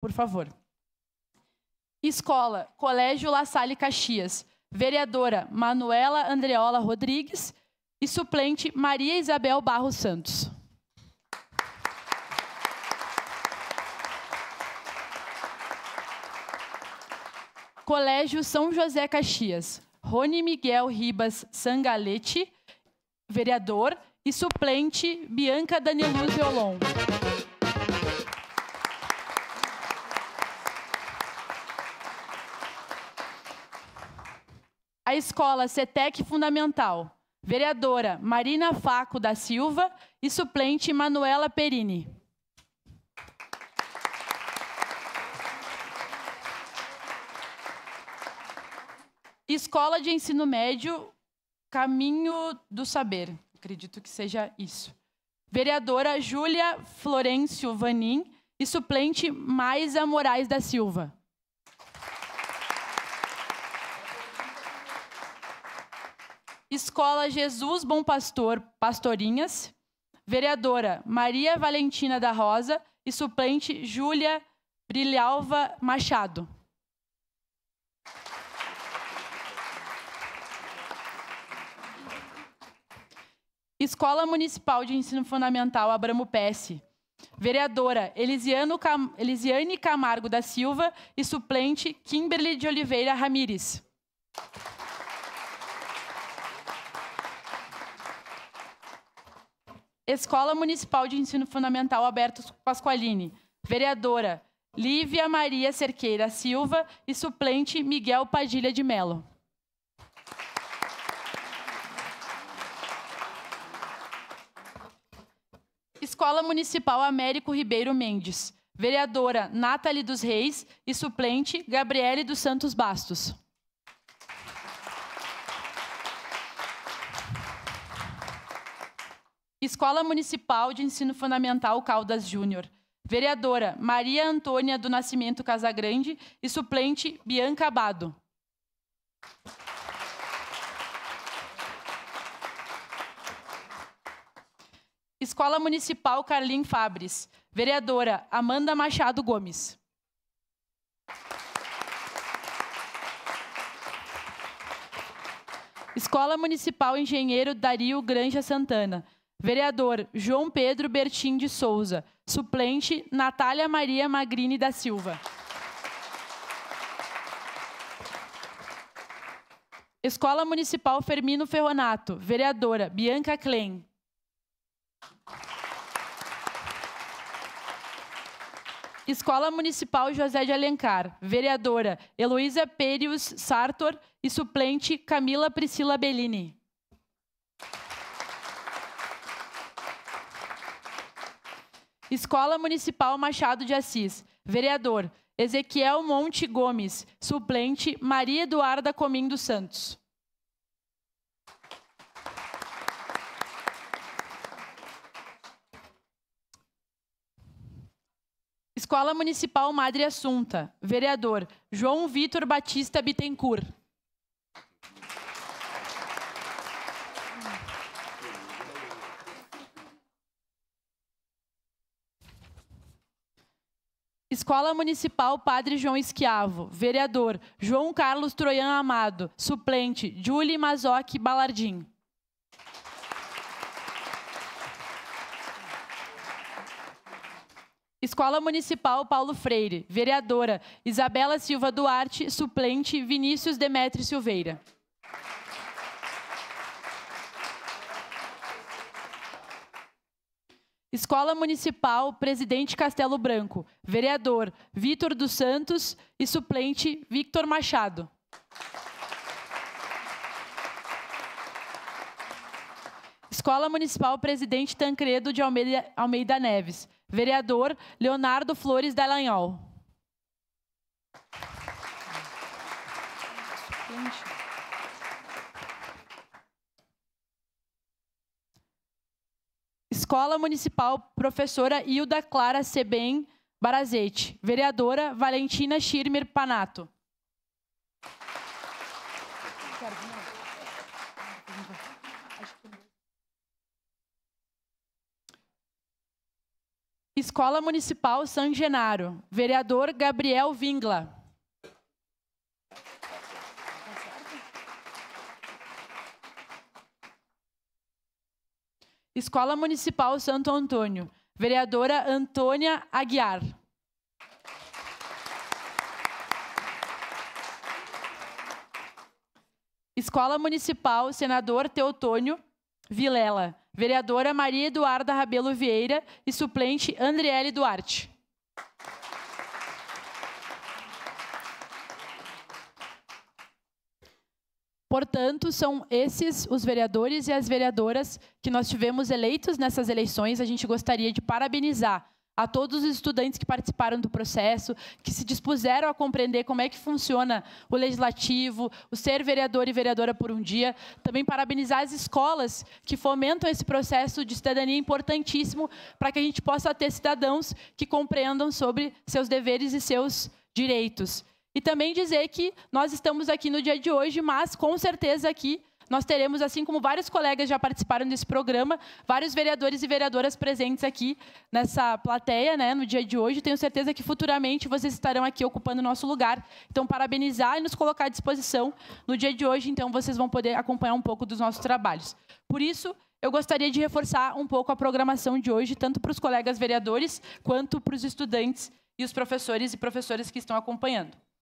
por favor. Escola, Colégio La Salle Caxias. Vereadora Manuela Andreola Rodrigues e suplente Maria Isabel Barros Santos. Colégio São José Caxias. Rony Miguel Ribas Sangalete, vereador, e suplente Bianca Danieluz Violon. A Escola CETEC Fundamental. Vereadora Marina Faco da Silva e suplente Manuela Perini. Escola de Ensino Médio Caminho do Saber. Acredito que seja isso. Vereadora Júlia Florencio Vanin e suplente Maisa Moraes da Silva. Escola Jesus Bom Pastor Pastorinhas. Vereadora Maria Valentina da Rosa e suplente Júlia Brilhalva Machado. Escola Municipal de Ensino Fundamental Abramo Pesce. Vereadora Elisiane Camargo da Silva e suplente Kimberly de Oliveira Ramires. Escola Municipal de Ensino Fundamental Alberto Pasqualini. Vereadora Lívia Maria Cerqueira Silva e suplente Miguel Padilha de Melo. Escola Municipal Américo Ribeiro Mendes. Vereadora Nathalie dos Reis e suplente Gabriele dos Santos Bastos. Escola Municipal de Ensino Fundamental Caldas Júnior. Vereadora Maria Antônia do Nascimento Casagrande e suplente Bianca Abado. Escola Municipal Carlim Fabres. Vereadora Amanda Machado Gomes. Escola Municipal Engenheiro Dario Granja Santana. Vereador João Pedro Bertim de Souza. Suplente Natália Maria Magrini da Silva. Escola Municipal Fermino Ferronato. Vereadora Bianca Klein. Escola Municipal José de Alencar. Vereadora Heloísa Perius Sartor e suplente Camila Priscila Bellini. Escola Municipal Machado de Assis. Vereador Ezequiel Monte Gomes. Suplente Maria Eduarda Comim dos Santos. Escola Municipal Madre Assunta. Vereador João Vitor Batista Bittencourt. Escola Municipal Padre João Esquiavo. Vereador João Carlos Troian Amado. Suplente Julie Mazoc Balardim. Escola Municipal Paulo Freire. Vereadora Isabela Silva Duarte. Suplente Vinícius Demetrio Silveira. Escola Municipal Presidente Castelo Branco. Vereador Vitor dos Santos e suplente Victor Machado. Escola Municipal Presidente Tancredo de Almeida Neves. Vereador Leonardo Flores Dallagnol. Escola Municipal Professora Hilda Clara Sebem Barazete. Vereadora Valentina Schirmer Panato. Escola Municipal San Genaro, vereador Gabriel Vingla. Escola Municipal Santo Antônio, vereadora Antônia Aguiar. Escola Municipal Senador Teotônio Vilela, vereadora Maria Eduarda Rabelo Vieira e suplente Andriele Duarte. Portanto, são esses os vereadores e as vereadoras que nós tivemos eleitos nessas eleições. A gente gostaria de parabenizar a todos os estudantes que participaram do processo, que se dispuseram a compreender como é que funciona o legislativo, o ser vereador e vereadora por um dia. Também parabenizar as escolas que fomentam esse processo de cidadania importantíssimo para que a gente possa ter cidadãos que compreendam sobre seus deveres e seus direitos. E também dizer que nós estamos aqui no dia de hoje, mas com certeza aqui nós teremos, assim como vários colegas já participaram desse programa, vários vereadores e vereadoras presentes aqui nessa plateia, né, no dia de hoje. Tenho certeza que futuramente vocês estarão aqui ocupando o nosso lugar. Então, parabenizar e nos colocar à disposição no dia de hoje. Então, vocês vão poder acompanhar um pouco dos nossos trabalhos. Por isso, eu gostaria de reforçar um pouco a programação de hoje, tanto para os colegas vereadores, quanto para os estudantes e os professores e professoras que estão acompanhando.